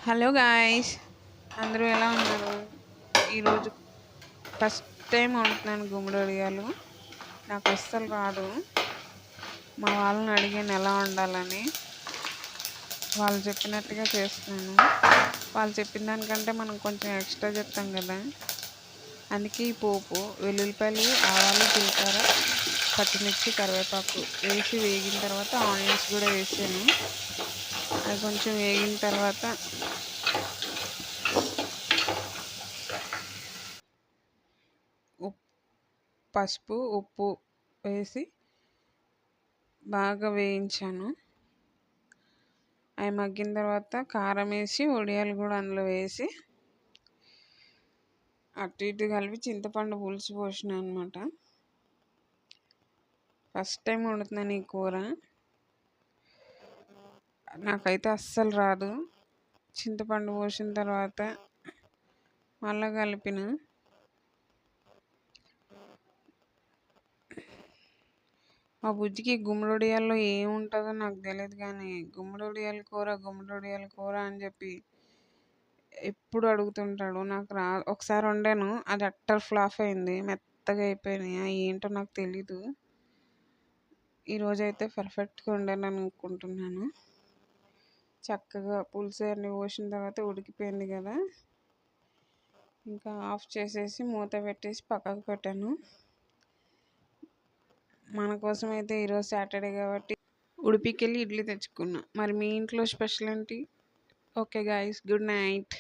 Hello guys, అందరూ ఎలా ఉన్నారు? ఈరోజు ఫస్ట్ టైం వండుతున్నాను గుమ్మడి వడియాలు. నాకు అస్సలు రాదు. మా వాళ్ళని అడిగాను ఎలా వండాలని. వాళ్ళు చెప్పినట్టుగా చేస్తున్నాను. వాళ్ళు చెప్పిన దానికంటే మనం కొంచెం ఎక్స్ట్రా చెప్తాం కదా, అందుకే ఈ పోపు వెల్లుల్లిపాయలు, ఆవాలు, జీలకర్ర, పచ్చిమిర్చి, కరివేపాకు వేసి వేగిన తర్వాత ఆనియన్స్ కూడా వేసాను. అది కొంచెం వేగిన తర్వాత పసుపు, ఉప్పు వేసి బాగా వేయించాను. అవి మగ్గిన తర్వాత కారం వేసి వడియాలు కూడా అందులో వేసి అటు ఇటు కలిపి చింతపండు పులుసు పోసిన అనమాట. ఫస్ట్ టైం వండుతున్నాను ఈ కూర. నాకైతే అస్సలు రాదు. చింతపండు పోసిన తర్వాత మళ్ళా కలిపిన. మా బుజ్జికి గుమ్మడొడియాల్లో ఏముంటుందో నాకు తెలియదు, కానీ గుమ్మడొడియాల కూర అని చెప్పి ఎప్పుడు అడుగుతుంటాడు. నాకు ఒకసారి వండాను, అది అట్టర్ ఫ్లాప్ అయింది, మెత్తగా అయిపోయినాయి. ఏంటో నాకు తెలీదు. ఈరోజైతే పర్ఫెక్ట్గా వండాను అనుకుంటున్నాను. చక్కగా పులుసు అన్నీ పోసిన తర్వాత ఉడికిపోయింది కదా, ఇంకా ఆఫ్ చేసేసి మూత పెట్టేసి పక్కకు పెట్టాను. మన కోసం అయితే ఈరోజు సాటర్డే కాబట్టి ఉడిపికెళ్ళి ఇడ్లీ తెచ్చుకున్నా. మరి మీ ఇంట్లో స్పెషల్ ఏంటి? Okay guys, good night.